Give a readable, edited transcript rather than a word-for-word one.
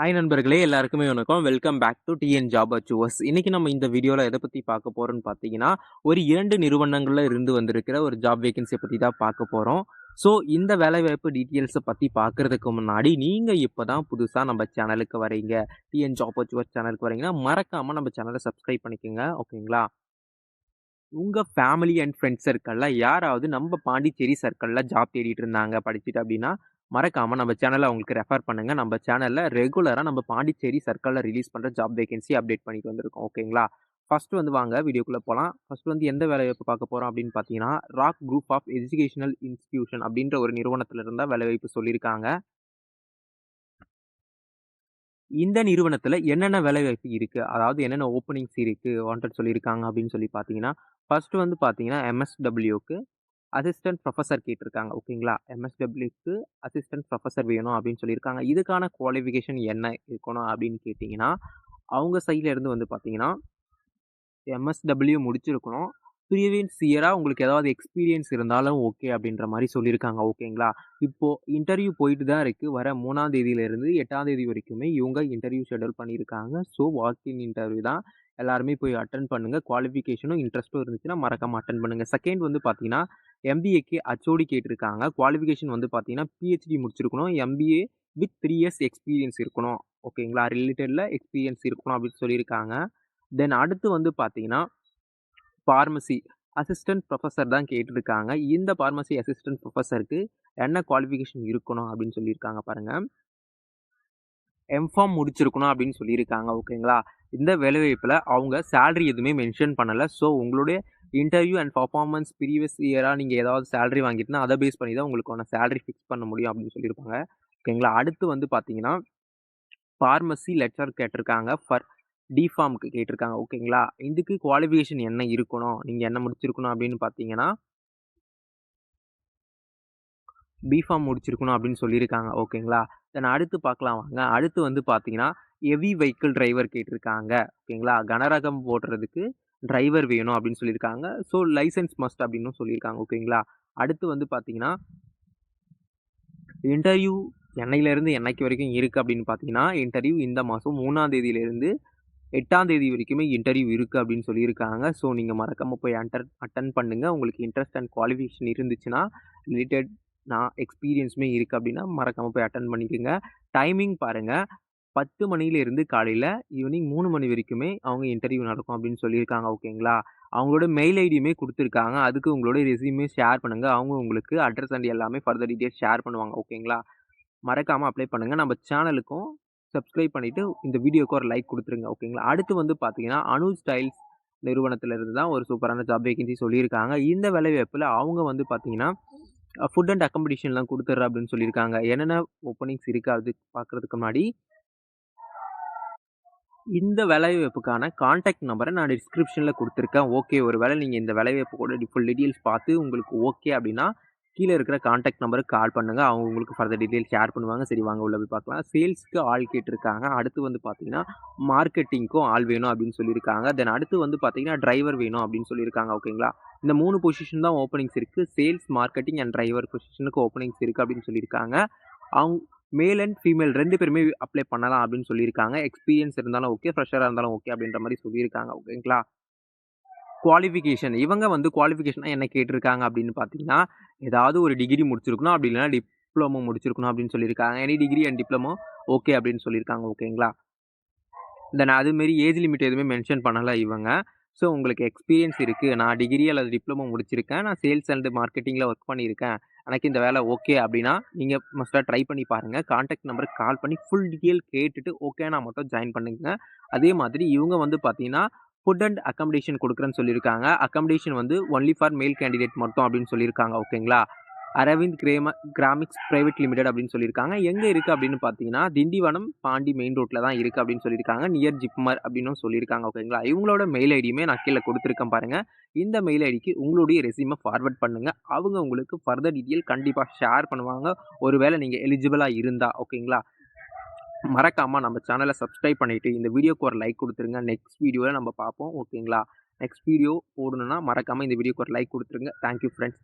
Hi நண்பர்களே! எல்லாருக்குமே வணக்கம். Welcome back to TN Job Achievers. இன்னைக்கு நம்ம இந்த வீடியோல எத பத்தி பார்க்க போறோம்ன்னு பார்த்தீங்கன்னா, ஒரு 2 நிறுவனங்கள்ல இருந்து வந்திருக்கிற ஒரு ஜாப் வேக்கன்ஸிய பத்தி தான் பார்க்க போறோம். ஸோ இந்த வேலைவாய்ப்பு டீட்டெயில்ஸ பத்தி பார்க்கறதுக்கு முன்னாடி, நீங்க இப்ப தான் புதுசா நம்ம சேனலுக்கு வரீங்க, டிஎன் ஜாப் அச்சீவர்ஸ் சேனலுக்கு வரீங்கன்னா, மறக்காம நம்ம சேனல சப்ஸ்கிரைப் பண்ணிக்கங்க. ஓகேங்களா? உங்க ஃபேமிலி அண்ட் ஃபிரெண்ட்ஸ் சர்க்கிள்ல யாராவது நம்ம பாண்டிச்சேரி சர்க்கிள்ல ஜாப் தேடிட்டு இருந்தாங்க படிச்சுட்டு அப்படின்னா, மறக்காம நம்ம சேனல அவங்களுக்கு ரெஃபர் பண்ணுங்க. நம்ம சேனல்ல ரெகுலரா நம்ம பாண்டிச்சேரி சர்க்கிள்ல ரிலீஸ் பண்ற ஜாப் வேக்கன்சி அப்டேட் பண்ணிட்டு வந்திருக்கோம். ஓகேங்களா? ஃபர்ஸ்ட் வந்து வாங்க வீடியோக்குள்ள போலாம். ஃபர்ஸ்ட் வந்து எந்த வேலைவாய்ப்பு பார்க்க போறோம் அப்படின்னு பார்த்தீங்கன்னா, Rock Group of Educational Institution அப்படின்ற ஒரு நிறுவனத்துல இருந்தா வேலைவாய்ப்பு சொல்லியிருக்காங்க. இந்த நிறுவனத்துல என்னென்ன வேலைவாய்ப்பு இருக்கு? அதாவது என்னென்ன ஓப்பனிங்ஸ் இருக்கு, வாண்டட் சொல்லியிருக்காங்க அப்படின்னு சொல்லி பார்த்தீங்கன்னா, ஃபர்ஸ்ட் வந்து பார்த்தீங்கன்னா, எம்எஸ்டபிள்யூக்கு அசிஸ்டன்ட் புரொஃபசர் கேட்டிருக்காங்க. ஓகேங்களா? எம்எஸ்டபிள்யூக்கு அசிஸ்டன்ட் புரொஃபசர் வேணும் அப்படின்னு சொல்லியிருக்காங்க. இதுக்கான குவாலிஃபிகேஷன் என்ன இருக்கணும் அப்படின்னு கேட்டீங்கன்னா, அவங்க சைட்ல இருந்து வந்து பார்த்தீங்கன்னா, எம்எஸ்டபிள்யூ முடிச்சிருக்கணும். ப்ரீவியஸ் இயரா உங்களுக்கு ஏதாவது எக்ஸ்பீரியன்ஸ் இருந்தாலும் ஓகே அப்படின்ற மாரி சொல்லியிருக்காங்க. ஓகேங்களா? இப்போ இன்டர்வியூ போயிட்டு தான் இருக்கு. வர 3ஆம் தேதியிலிருந்து 8ஆம் தேதி வரைக்குமே இவங்க இன்டர்வியூ ஷெட்யூல் பண்ணியிருக்காங்க. ஸோ வாக் இன் இன்டர்வியூ தான். எல்லாருமே போய் அட்டெண்ட் பண்ணுங்க. குவாலிஃபிகேஷனும் இன்ட்ரெஸ்ட்டும் இருந்துச்சுன்னா மறக்காம அட்டெண்ட் பண்ணுங்க. செகண்ட் வந்து பார்த்தீங்கன்னா, எம்பிஏக்கு ஹச்ஓடி கேட்டிருக்காங்க. குவாலிஃபிகேஷன் வந்து பார்த்தீங்கன்னா, பிஹெச்டி முடிச்சிருக்கணும். எம்பிஏ வித் 3 இயர்ஸ் எக்ஸ்பீரியன்ஸ் இருக்கணும். ஓகேங்களா? ரிலேட்டட்ல எக்ஸ்பீரியன்ஸ் இருக்கணும் அப்படின்னு சொல்லியிருக்காங்க. தென் அடுத்து வந்து பார்த்தீங்கன்னா, பார்மசி அசிஸ்டன்ட் புரொஃபசர் தான் கேட்டிருக்காங்க. இந்த பார்மசி அசிஸ்டன்ட் புரொஃபசருக்கு என்ன குவாலிஃபிகேஷன் இருக்கணும் அப்படின்னு சொல்லியிருக்காங்க பாருங்க. எம்ஃபார்ம் முடிச்சிருக்கணும் அப்படின்னு சொல்லியிருக்காங்க. ஓகேங்களா? இந்த வேலைவாய்ப்புல அவங்க சேலரி எதுவுமே மென்ஷன் பண்ணல. ஸோ உங்களுடைய இன்டர்வியூ அண்ட் பெர்ஃபார்மன்ஸ் ப்ரீவியஸ் இயரா நீங்க ஏதாவது சேலரி வாங்கிட்டுனா, அத பேஸ் பண்ணி தான் உங்களுக்கான சேலரி ஃபிக்ஸ் பண்ண முடியும் அப்படின்னு சொல்லியிருப்பாங்க. ஓகேங்களா? அடுத்து வந்து பார்த்தீங்கன்னா, பார்மசி லெக்சர் கேட்டிருக்காங்க. டிஃபார்ம்க்கு கேட்டிருக்காங்க. ஓகேங்களா? இதுக்கு குவாலிஃபிகேஷன் என்ன இருக்கணும்? நீங்க என்ன முடிச்சிருக்கணும் அப்படின்னு பார்த்தீங்கன்னா, பிஃபார்ம் முடிச்சிருக்கணும் அப்படின்னு சொல்லியிருக்காங்க. ஓகேங்களா? தென் அடுத்து பார்க்கலாம் வாங்க. அடுத்து வந்து பார்த்தீங்கன்னா, ஹெவி வெஹிக்கிள் டிரைவர் கேட்டிருக்காங்க. ஓகேங்களா? கனரகம் ஓட்டுறதுக்கு டிரைவர் வேணும் அப்படின்னு சொல்லியிருக்காங்க. ஸோ லைசென்ஸ் மஸ்ட் அப்படின்னும் சொல்லியிருக்காங்க. ஓகேங்களா? அடுத்து வந்து பார்த்தீங்கன்னா, இன்டர்வியூ என்னையிலிருந்து என்னைக்கு வரைக்கும் இருக்கு அப்படின்னு பார்த்தீங்கன்னா, இன்டர்வியூ இந்த மாசம் 3ஆம் தேதியிலிருந்து 8ஆம் தேதி வரைக்குமே இன்டர்வியூ இருக்கு அப்படின்னு சொல்லியிருக்காங்க. ஸோ நீங்க மறக்காம போய் அட்டெண்ட் பண்ணுங்க. உங்களுக்கு இன்ட்ரெஸ்ட் அண்ட் குவாலிஃபிகேஷன் இருந்துச்சுன்னா, ரிலேட்டட் எக்ஸ்பீரியன்ஸுமே இருக்கு அப்படின்னா, மறக்காம போய் அட்டெண்ட் பண்ணிக்கங்க. டைமிங் பாருங்க. 10 மணியிலிருந்து காலையில ஈவினிங் 3 மணி வரைக்குமே அவங்க இன்டர்வியூ நடக்கும் அப்படின்னு சொல்லியிருக்காங்க. ஓகேங்களா? அவங்களோட மெயில் ஐடியுமே குடுத்துருக்காங்க. அதுக்கு உங்களோட ரெஸ்யூமே ஷேர் பண்ணுங்க. அவங்க உங்களுக்கு அட்ரஸ் அண்ட் எல்லாமே ஃபர்தர் டீட்டெயில்ஸ் ஷேர் பண்ணுவாங்க. ஓகேங்களா? மறக்காம அப்ளை பண்ணுங்க. நம்ம சேனலுக்கும் சப்ஸ்கிரைப் பண்ணிட்டு, இந்த வீடியோக்கு ஒரு லைக் குடுத்துருங்க. ஓகேங்களா? அடுத்து வந்து பார்த்தீங்கன்னா, அனு ஸ்டைல்ஸ் நிறுவனத்தில இருந்து தான் ஒரு சூப்பரான ஜாப் வேகன்சி சொல்லியிருக்காங்க. இந்த வேலைவாய்ப்புல அவங்க வந்து பார்த்தீங்கன்னா, ஃபுட் அண்ட் அக்காமடேஷன்லாம் குடுத்துர்றேன் அப்படின்னு சொல்லியிருக்காங்க. என்னென்ன ஓப்பனிங்ஸ் இருக்கு அது பார்க்கறதுக்கு முன்னாடி, இந்த வேலைவாய்ப்புக்கான கான்டாக்ட் நம்பர நான் டிஸ்கிரிப்ஷன்ல குடுத்துருக்கேன். ஓகே, ஒரு வேளை நீங்க இந்த வேலைவாய்ப்புக்கூட ஃபுல் டீட்டெயில்ஸ் பார்த்து உங்களுக்கு ஓகே அப்படின்னா, கீழ இருக்கிற கான்டாக்ட் நம்பருக்கு கால் பண்ணுங்க. அவங்க உங்களுக்கு ஃபர்தர் டீட்டெயில்ஸ் ஷேர் பண்ணுவாங்க. சரி வாங்க உள்ள போய் பார்க்கலாம். சேல்ஸ்க்கு ஆள் கேட்டிருக்காங்க. அடுத்து வந்து பார்த்தீங்கன்னா, மார்க்கெட்டிங்க்கும் ஆள் வேணும் அப்படின்னு சொல்லியிருக்காங்க. தென் அடுத்து வந்து பார்த்தீங்கன்னா, டிரைவர் வேணும் அப்படின்னு சொல்லியிருக்காங்க. ஓகேங்களா? இந்த 3 பொசிஷன் தான் ஓப்பனிங்ஸ் இருக்கு. சேல்ஸ், மார்க்கெட்டிங் அண்ட் டிரைவர் பொசிஷனுக்கு ஓப்பனிங்ஸ் இருக்கு அப்படின்னு சொல்லியிருக்காங்க. அவுங் மேல் அண்ட் ஃபீமேல் 2 பேருமே அப்ளை பண்ணலாம் அப்படின்னு சொல்லியிருக்காங்க. எக்ஸ்பீரியன்ஸ் இருந்தாலும் ஓகே, ஃப்ரெஷரா இருந்தாலும் ஓகே அப்படின்ற மாரி சொல்லியிருக்காங்க. ஓகேங்களா? குவாலிஃபிகேஷன் இவங்க வந்து குவாலிஃபிகேஷனா என்ன கேட்டிருக்காங்க அப்படின்னு பார்த்தீங்கன்னா, ஏதாவது ஒரு டிகிரி முடிச்சிருக்கணும். அப்படி இல்லன்னா டிப்ளமோ முடிச்சிருக்கணும் அப்படின்னு சொல்லியிருக்காங்க. Any degree and diploma okay அப்படின்னு சொல்லியிருக்காங்க. ஓகேங்களா? தென் அதுமாரி ஏஜ் லிமிட் எதுவுமே மென்ஷன் பண்ணல இவங்க. ஸோ உங்களுக்கு எக்ஸ்பீரியன்ஸ் இருக்கு. நான் டிகிரி அல்லது டிப்ளமோ முடிச்சிருக்கேன். நான் சேல்ஸ் அண்ட் மார்க்கெட்டிங்ல ஒர்க் பண்ணியிருக்கேன். எனக்கு இந்த வேலை ஓகே அப்டின்னா, நீங்க மஸ்ட்டா ட்ரை பண்ணி பாருங்க. கான்டாக்ட் நம்பருக்கு கால் பண்ணி ஃபுல் டீட்டெயில் கேட்டுட்டு ஓகேனா மட்டும் ஜாயின் பண்ணுங்க. அதே மாதிரி இவங்க வந்து பார்த்தீங்கன்னா, ஃபுட் அண்ட் அக்காமடேஷன் குடுக்குறேன்னு சொல்லியிருக்காங்க. அக்காமடேஷன் வந்து ஒன்லி ஃபார் மேல் கேண்டிடேட் மட்டும் அப்டின்னு சொல்லியிருக்காங்க. ஓகேங்களா? அரவிந்த் கிராமிக்ஸ் பிரைவேட் லிமிடெட் அப்படின்னு சொல்லியிருக்காங்க. எங்க இருக்கு அப்படின்னு பார்த்தீங்கன்னா, திண்டிவனம், பாண்டி மெயின் ரோட்ல தான் இருக்கு அப்படின்னு சொல்லியிருக்காங்க. நியர் ஜிப்மர் அப்படின்னும் சொல்லியிருக்காங்க. ஓகேங்களா? இவங்களோட மெயில் ஐடியுமே நான் கீழ குடுத்துருக்கேன் பாருங்க. இந்த மெயில் ஐடிக்கு உங்களுடைய ரெஸ்யூம ஃபார்வர்ட் பண்ணுங்க. அவங்க உங்களுக்கு ஃபர்தர் டீட்டெயில் கண்டிப்பா ஷேர் பண்ணுவாங்க. ஒருவேளை நீங்க எலிஜிபிளா இருந்தா. ஓகேங்களா? மறக்காம நம்ம சேனல சப்ஸ்கிரைப் பண்ணிட்டு, இந்த வீடியோக்கு ஒரு லைக் குடுத்துருங்க. நெக்ஸ்ட் வீடியோல நம்ம பார்ப்போம். ஓகேங்களா? நெக்ஸ்ட் வீடியோ போடணும்னா மறக்காம இந்த வீடியோக்கு ஒரு லைக் குடுத்துருங்க. Thank you friends.